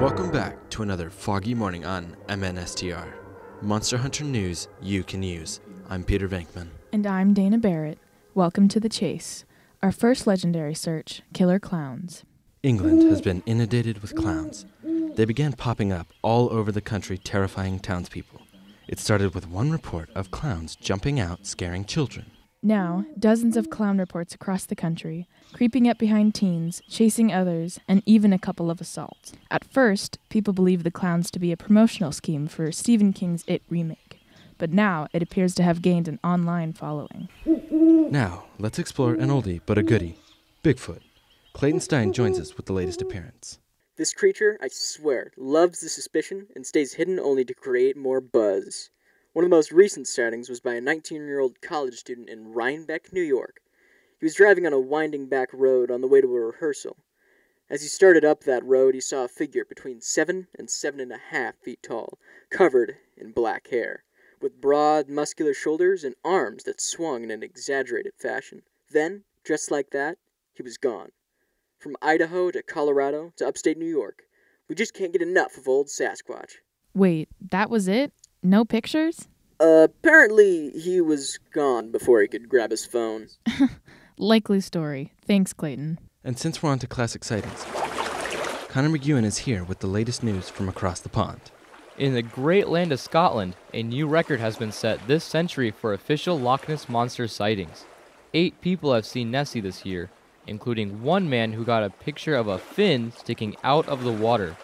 Welcome back to another foggy morning on MNSTR. Monster Hunter news you can use. I'm Peter Venkman. And I'm Dana Barrett. Welcome to The Chase. Our first legendary search, killer clowns. England has been inundated with clowns. They began popping up all over the country, terrifying townspeople. It started with one report of clowns jumping out, scaring children. Now, dozens of clown reports across the country, creeping up behind teens, chasing others, and even a couple of assaults. At first, people believed the clowns to be a promotional scheme for Stephen King's It remake, but now it appears to have gained an online following. Now, let's explore an oldie but a goodie, Bigfoot. Clayton Stein joins us with the latest appearance. This creature, I swear, loves the suspicion and stays hidden only to create more buzz. One of the most recent sightings was by a 19-year-old college student in Rhinebeck, New York. He was driving on a winding back road on the way to a rehearsal. As he started up that road, he saw a figure between 7 and 7.5 feet tall, covered in black hair, with broad, muscular shoulders and arms that swung in an exaggerated fashion. Then, just like that, he was gone. From Idaho to Colorado to upstate New York, we just can't get enough of old Sasquatch. Wait, that was it? No pictures? Apparently he was gone before he could grab his phone. Likely story. Thanks, Clayton. And since we're on to classic sightings, Connor McEwen is here with the latest news from across the pond. In the great land of Scotland, a new record has been set this century for official Loch Ness Monster sightings. 8 people have seen Nessie this year, including one man who got a picture of a fin sticking out of the water.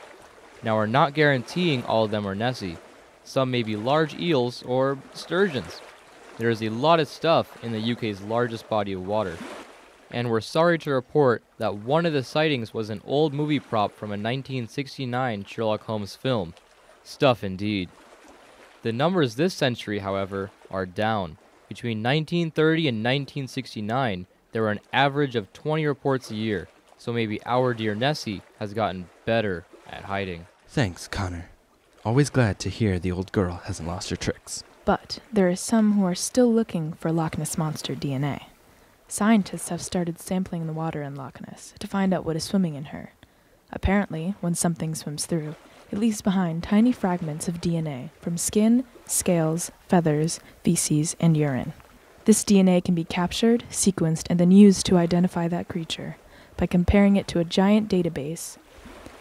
Now, we're not guaranteeing all of them are Nessie. Some may be large eels or sturgeons. There is a lot of stuff in the UK's largest body of water. And we're sorry to report that one of the sightings was an old movie prop from a 1969 Sherlock Holmes film. Stuff indeed. The numbers this century, however, are down. Between 1930 and 1969, there were an average of 20 reports a year, so maybe our dear Nessie has gotten better at hiding. Thanks, Connor. Always glad to hear the old girl hasn't lost her tricks. But there are some who are still looking for Loch Ness Monster DNA. Scientists have started sampling the water in Loch Ness to find out what is swimming in her. Apparently, when something swims through, it leaves behind tiny fragments of DNA from skin, scales, feathers, feces, and urine. This DNA can be captured, sequenced, and then used to identify that creature by comparing it to a giant database.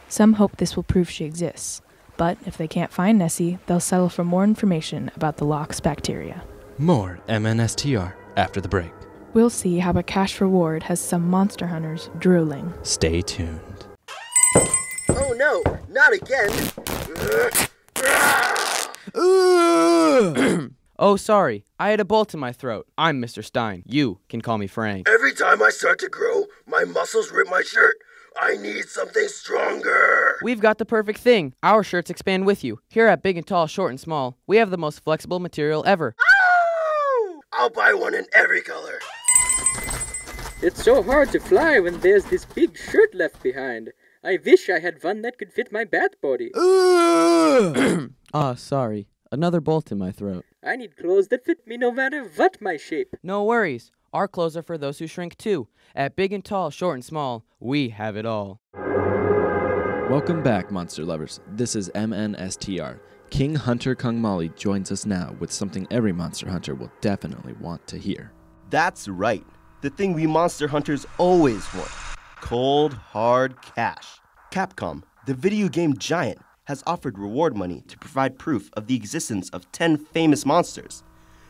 Some hope this will prove she exists, but if they can't find Nessie, they'll settle for more information about the loch's bacteria. More MNSTR after the break. We'll see how a cash reward has some monster hunters drooling. Stay tuned. Oh no, not again! Oh, sorry. I had a bolt in my throat. I'm Mr. Stein. You can call me Frank. Every time I start to grow, my muscles rip my shirt. I need something stronger. We've got the perfect thing. Our shirts expand with you. Here at Big and Tall, Short and Small, we have the most flexible material ever. Oh! I'll buy one in every color. It's so hard to fly when there's this big shirt left behind. I wish I had one that could fit my bat body. Sorry. Another bolt in my throat. I need clothes that fit me no matter what my shape. No worries. Our clothes are for those who shrink too. At Big and Tall, Short and Small, we have it all. Welcome back, monster lovers. This is MNSTR. King Hunter Kung Molly joins us now with something every monster hunter will definitely want to hear. That's right. The thing we monster hunters always want. Cold, hard cash. Capcom, the video game giant, has offered reward money to provide proof of the existence of 10 famous monsters.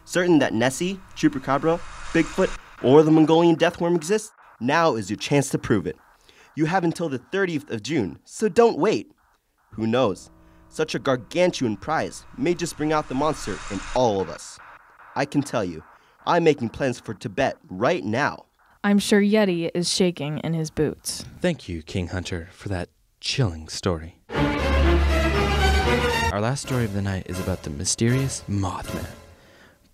Certain that Nessie, Chupacabra, Bigfoot, or the Mongolian deathworm exist? Now is your chance to prove it. You have until the 30th of June, so don't wait. Who knows? Such a gargantuan prize may just bring out the monster in all of us. I can tell you, I'm making plans for Tibet right now. I'm sure Yeti is shaking in his boots. Thank you, King Hunter, for that chilling story. Our last story of the night is about the mysterious Mothman.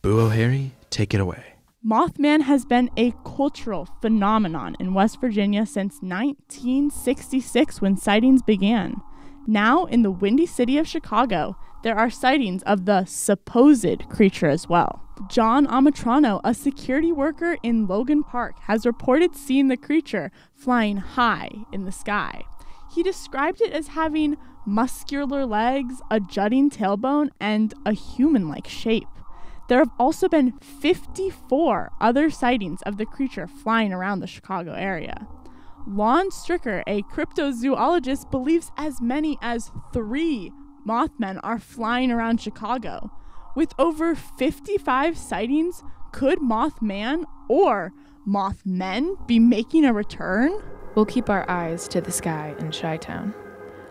Boo O'Harry, take it away. Mothman has been a cultural phenomenon in West Virginia since 1966 when sightings began. Now, in the Windy City of Chicago, there are sightings of the supposed creature as well. John Amatrano, a security worker in Logan Park, has reported seeing the creature flying high in the sky. He described it as having muscular legs, a jutting tailbone, and a human-like shape. There have also been 54 other sightings of the creature flying around the Chicago area. Lon Stricker, a cryptozoologist, believes as many as 3 Mothmen are flying around Chicago. With over 55 sightings, could Mothman or Mothmen be making a return? We'll keep our eyes to the sky in Chi-Town.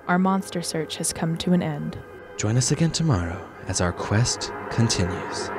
Our monster search has come to an end. Join us again tomorrow as our quest continues.